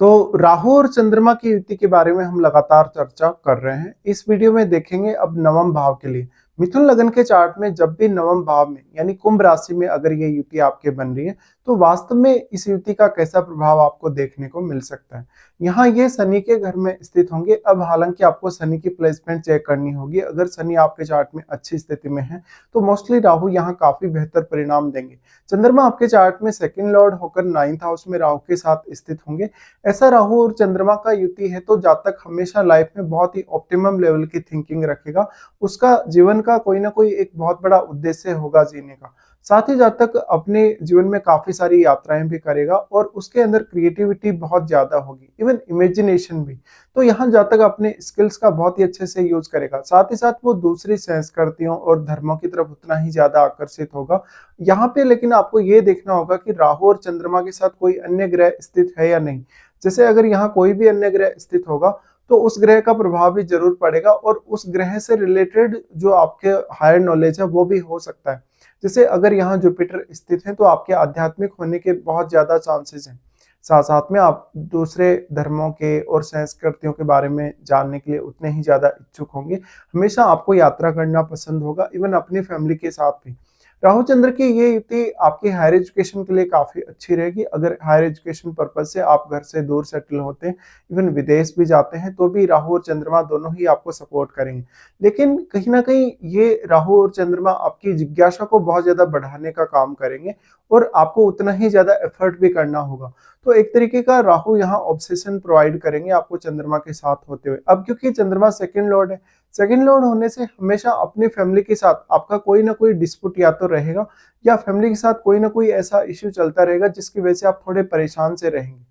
तो राहु और चंद्रमा की युति के बारे में हम लगातार चर्चा कर रहे हैं। इस वीडियो में देखेंगे अब नवम भाव के लिए। मिथुन लग्न के चार्ट में जब भी नवम भाव में यानी कुंभ राशि में अगर ये युति आपके बन रही है तो वास्तव में इस युति का कैसा प्रभाव आपको देखने को मिल सकता है। यहाँ ये शनि के घर में स्थित होंगे। अब हालांकि आपको शनि की प्लेसमेंट चेक करनी होगी। अगर शनि आपके चार्ट में अच्छी स्थिति में है तो मोस्टली राहु यहाँ काफी बेहतर परिणाम देंगे। चंद्रमा आपके चार्ट में सेकंड लॉर्ड होकर 9th हाउस में राहु के साथ स्थित होंगे। ऐसा राहु और चंद्रमा का युति है तो जातक हमेशा लाइफ में बहुत ही ऑप्टिमम लेवल की थिंकिंग रखेगा। उसका जीवन का कोई ना कोई एक बहुत बड़ा उद्देश्य होगा जीने का। साथ ही जातक अपने जीवन में काफी सारी यात्राएं भी करेगा और उसके अंदर क्रिएटिविटी बहुत ज्यादा होगी, इवन इमेजिनेशन भी। तो यहाँ जातक अपने स्किल्स का बहुत ही अच्छे से यूज करेगा। साथ ही साथ वो दूसरी संस्कृतियों और धर्मों की तरफ उतना ही ज्यादा आकर्षित होगा। यहाँ पे लेकिन आपको ये देखना होगा कि राहु और चंद्रमा के साथ कोई अन्य ग्रह स्थित है या नहीं। जैसे अगर यहाँ कोई भी अन्य ग्रह स्थित होगा तो उस ग्रह का प्रभाव भी जरूर पड़ेगा और उस ग्रह से रिलेटेड जो आपके हायर नॉलेज है वो भी हो सकता है। जैसे अगर यहाँ जुपिटर स्थित है तो आपके आध्यात्मिक होने के बहुत ज्यादा चांसेस हैं। साथ साथ में आप दूसरे धर्मों के और संस्कृतियों के बारे में जानने के लिए उतने ही ज्यादा इच्छुक होंगे। हमेशा आपको यात्रा करना पसंद होगा, इवन अपनी फैमिली के साथ भी। राहु चंद्र की ये युति आपकी हायर एजुकेशन के लिए काफी अच्छी रहेगी। अगर हायर एजुकेशन पर्पज से आप घर से दूर सेटल होते हैं, इवन विदेश भी जाते हैं, तो भी राहु और चंद्रमा दोनों ही आपको सपोर्ट करेंगे। लेकिन कहीं ना कहीं ये राहु और चंद्रमा आपकी जिज्ञासा को बहुत ज्यादा बढ़ाने का काम करेंगे और आपको उतना ही ज्यादा एफर्ट भी करना होगा। तो एक तरीके का राहु यहाँ ऑब्सेशन प्रोवाइड करेंगे आपको चंद्रमा के साथ होते हुए। अब क्योंकि चंद्रमा सेकंड लॉर्ड है, सेकंड लॉर्ड होने से हमेशा अपनी फैमिली के साथ आपका कोई ना कोई डिस्प्यूट या तो रहेगा या फैमिली के साथ कोई ना कोई ऐसा इश्यू चलता रहेगा जिसकी वजह से आप थोड़े परेशान से रहेंगे।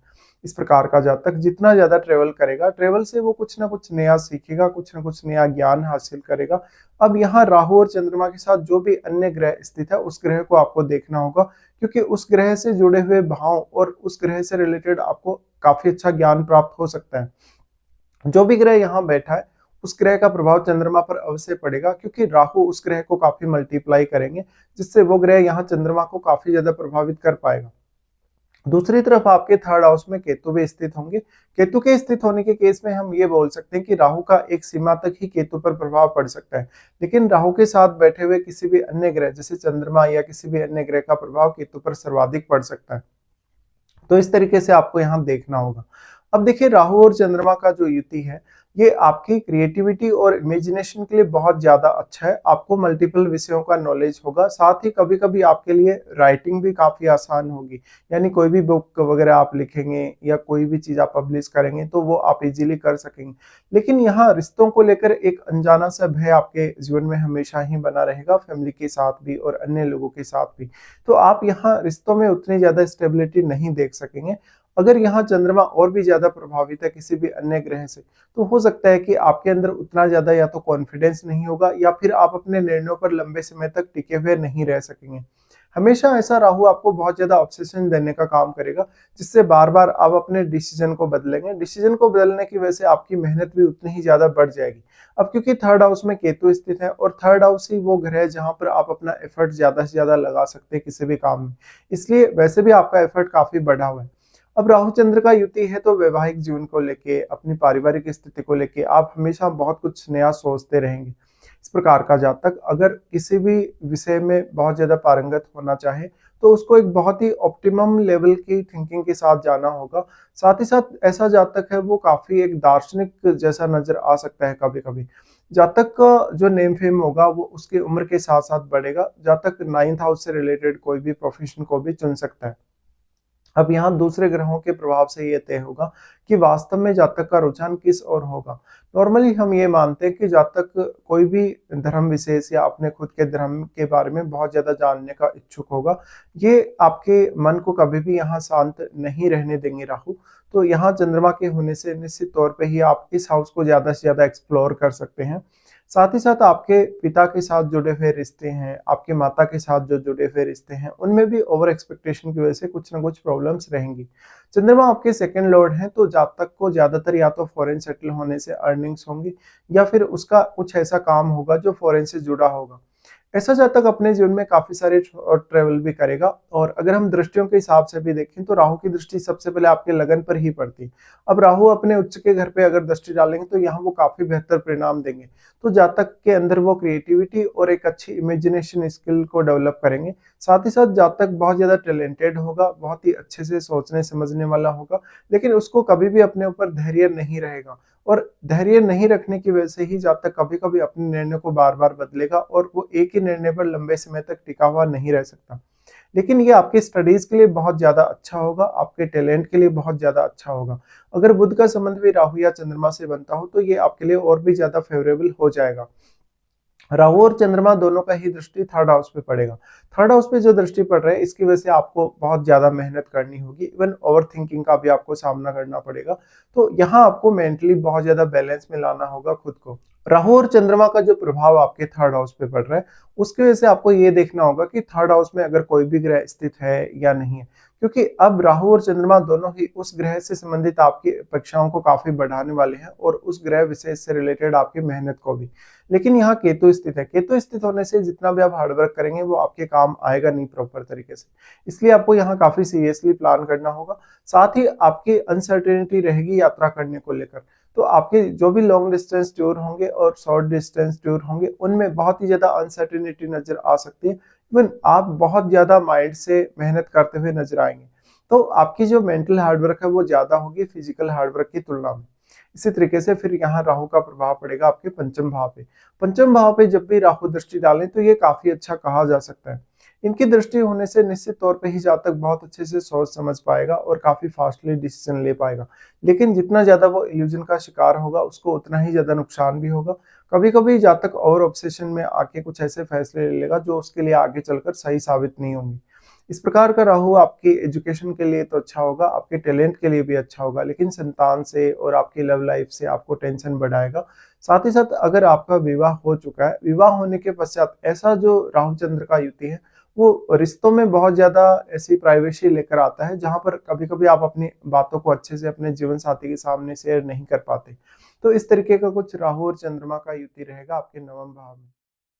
इस प्रकार का जातक जितना ज्यादा ट्रेवल करेगा, ट्रेवल से वो कुछ ना कुछ नया सीखेगा, कुछ ना कुछ नया ज्ञान हासिल करेगा। अब यहाँ राहु और चंद्रमा के साथ जो भी अन्य ग्रह स्थित है उस ग्रह को आपको देखना होगा, क्योंकि उस ग्रह से जुड़े हुए भाव और उस ग्रह से रिलेटेड आपको काफी अच्छा ज्ञान प्राप्त हो सकता है। जो भी ग्रह यहाँ बैठा है उस ग्रह का प्रभाव चंद्रमा पर अवश्य पड़ेगा, क्योंकि राहु उस ग्रह को काफी मल्टीप्लाई करेंगे, जिससे वो ग्रह यहाँ चंद्रमा को काफी ज्यादा प्रभावित कर पाएगा। दूसरी तरफ आपके थर्ड हाउस में केतु भी स्थित होंगे। केतु के स्थित होने के केस में हम ये बोल सकते हैं कि राहु का एक सीमा तक ही केतु पर प्रभाव पड़ सकता है, लेकिन राहु के साथ बैठे हुए किसी भी अन्य ग्रह जैसे चंद्रमा या किसी भी अन्य ग्रह का प्रभाव केतु पर सर्वाधिक पड़ सकता है। तो इस तरीके से आपको यहाँ देखना होगा। अब देखिए, राहु और चंद्रमा का जो युति है ये आपकी क्रिएटिविटी और इमेजिनेशन के लिए बहुत ज्यादा अच्छा है। आपको मल्टीपल विषयों का नॉलेज होगा। साथ ही कभी कभी आपके लिए राइटिंग भी काफी आसान होगी, यानी कोई भी बुक वगैरह आप लिखेंगे या कोई भी चीज आप पब्लिश करेंगे तो वो आप इजीली कर सकेंगे। लेकिन यहाँ रिश्तों को लेकर एक अनजाना सा भय आपके जीवन में हमेशा ही बना रहेगा, फैमिली के साथ भी और अन्य लोगों के साथ भी। तो आप यहाँ रिश्तों में उतनी ज्यादा स्टेबिलिटी नहीं देख सकेंगे। अगर यहाँ चंद्रमा और भी ज्यादा प्रभावित है किसी भी अन्य ग्रह से, तो हो सकता है कि आपके अंदर उतना ज्यादा या तो कॉन्फिडेंस नहीं होगा या फिर आप अपने निर्णयों पर लंबे समय तक टिके हुए नहीं रह सकेंगे। हमेशा ऐसा राहु आपको बहुत ज्यादा ऑब्सेशन देने का काम करेगा, जिससे बार बार आप अपने डिसीजन को बदलेंगे। डिसीजन को बदलने की वजह से आपकी मेहनत भी उतनी ही ज्यादा बढ़ जाएगी। अब क्योंकि थर्ड हाउस में केतु स्थित है और थर्ड हाउस ही वो ग्रह है जहां पर आप अपना एफर्ट ज्यादा से ज्यादा लगा सकते हैं किसी भी काम में, इसलिए वैसे भी आपका एफर्ट काफी बढ़ा हुआ है। अब राहु चंद्र का युति है तो वैवाहिक जीवन को लेके, अपनी पारिवारिक स्थिति को लेके आप हमेशा बहुत कुछ नया सोचते रहेंगे। इस प्रकार का जातक अगर किसी भी विषय में बहुत ज्यादा पारंगत होना चाहे तो उसको एक बहुत ही ऑप्टिमम लेवल की थिंकिंग के साथ जाना होगा। साथ ही साथ ऐसा जातक है वो काफी एक दार्शनिक जैसा नजर आ सकता है कभी कभी। जातक का जो नेम फेम होगा वो उसकी उम्र के साथ साथ बढ़ेगा। जातक 9th हाउस से रिलेटेड कोई भी प्रोफेशन को भी चुन सकता है। अब यहाँ दूसरे ग्रहों के प्रभाव से ये तय होगा कि वास्तव में जातक का रुझान किस ओर होगा। नॉर्मली हम ये मानते हैं कि जातक कोई भी धर्म विशेष या अपने खुद के धर्म के बारे में बहुत ज्यादा जानने का इच्छुक होगा। ये आपके मन को कभी भी यहाँ शांत नहीं रहने देंगे राहु। तो यहाँ चंद्रमा के होने से निश्चित तौर पे ही आप इस हाउस को ज्यादा से ज्यादा एक्सप्लोर कर सकते हैं। साथ ही साथ आपके पिता के साथ जुड़े हुए रिश्ते हैं, आपके माता के साथ जो जुड़े हुए रिश्ते हैं, उनमें भी ओवर एक्सपेक्टेशन की वजह से कुछ ना कुछ प्रॉब्लम्स रहेंगी। चंद्रमा आपके सेकंड लॉर्ड हैं तो जातक को ज्यादातर या तो फॉरेन सेटल होने से अर्निंग्स होंगी या फिर उसका कुछ ऐसा काम होगा जो फॉरेन से जुड़ा होगा। ऐसा जातक अपने जीवन में काफी सारे ट्रेवल भी करेगा। और अगर हम दृष्टियों के हिसाब से भी देखें तो राहु की दृष्टि सबसे पहले आपके लगन पर ही पड़ती है। अब राहु अपने उच्च के घर पे अगर दृष्टि डालेंगे तो यहाँ वो काफी बेहतर परिणाम देंगे। तो जातक के अंदर वो क्रिएटिविटी और एक अच्छी इमेजिनेशन स्किल को डेवलप करेंगे। साथ ही साथ जातक बहुत ज्यादा टैलेंटेड होगा, बहुत ही अच्छे से सोचने समझने वाला होगा, लेकिन उसको कभी भी अपने ऊपर धैर्य नहीं रहेगा। और धैर्य नहीं रखने की वजह से ही जातक कभी कभी अपने निर्णय को बार बार बदलेगा और वो एक ही निर्णय पर लंबे समय तक टिका हुआ नहीं रह सकता। लेकिन ये आपकी स्टडीज के लिए बहुत ज्यादा अच्छा होगा, आपके टैलेंट के लिए बहुत ज्यादा अच्छा होगा। अगर बुध का संबंध भी राहु या चंद्रमा से बनता हो तो ये आपके लिए और भी ज्यादा फेवरेबल हो जाएगा। राहु और चंद्रमा दोनों का ही दृष्टि थर्ड हाउस पे पड़ेगा। थर्ड हाउस पे जो दृष्टि पड़ रहा है इसकी वजह से आपको बहुत ज्यादा मेहनत करनी होगी, इवन ओवर थिंकिंग का भी आपको सामना करना पड़ेगा। तो यहाँ आपको मेंटली बहुत ज्यादा बैलेंस में लाना होगा खुद को। राहु और चंद्रमा का जो प्रभाव आपके थर्ड हाउस पे पड़ रहा है उसकी वजह से आपको ये देखना होगा कि थर्ड हाउस में अगर कोई भी ग्रह स्थित है या नहीं है, क्योंकि अब राहु और चंद्रमा दोनों ही उस ग्रह से संबंधित आपकी अपेक्षाओं को काफी बढ़ाने वाले हैं और उस ग्रह विशेष से रिलेटेड आपकी मेहनत को भी। लेकिन यहाँ केतु स्थित है, केतु स्थित होने से जितना भी आप हार्डवर्क करेंगे वो आपके काम आएगा नहीं प्रॉपर तरीके से, इसलिए आपको यहाँ काफी सीरियसली प्लान करना होगा। साथ ही आपकी अनसर्टेनिटी रहेगी यात्रा करने को लेकर। तो आपके जो भी लॉन्ग डिस्टेंस टूर होंगे और शॉर्ट डिस्टेंस टूर होंगे उनमें बहुत ही ज्यादा अनसर्टेनिटी नजर आ सकती है। इवन आप बहुत ज्यादा माइंड से मेहनत करते हुए नजर आएंगे। तो आपकी जो मेंटल हार्डवर्क है वो ज्यादा होगी फिजिकल हार्डवर्क की तुलना में। इसी तरीके से फिर यहाँ राहु का प्रभाव पड़ेगा आपके पंचम भाव पे। पंचम भाव पे जब भी राहु दृष्टि डालें तो ये काफी अच्छा कहा जा सकता है। इनकी दृष्टि होने से निश्चित तौर पे ही जातक बहुत अच्छे से सोच समझ पाएगा और काफी फास्टली डिसीजन ले पाएगा। लेकिन जितना ज्यादा वो इल्यूजन का शिकार होगा उसको उतना ही ज्यादा नुकसान भी होगा। कभी कभी जातक और ऑब्सेशन में आके कुछ ऐसे फैसले ले लेगा जो उसके लिए आगे चलकर सही साबित नहीं होंगे। इस प्रकार का राहु आपकी एजुकेशन के लिए तो अच्छा होगा, आपके टैलेंट के लिए भी अच्छा होगा, लेकिन संतान से और आपकी लव लाइफ से आपको टेंशन बढ़ाएगा। साथ ही साथ अगर आपका विवाह हो चुका है, विवाह होने के पश्चात ऐसा जो राहु चंद्र का युति है वो रिश्तों में बहुत ज्यादा ऐसी प्राइवेसी लेकर आता है जहां पर कभी कभी आप अपनी बातों को अच्छे से अपने जीवन साथी के सामने शेयर नहीं कर पाते। तो इस तरीके का कुछ राहु और चंद्रमा का युति रहेगा आपके नवम भाव में।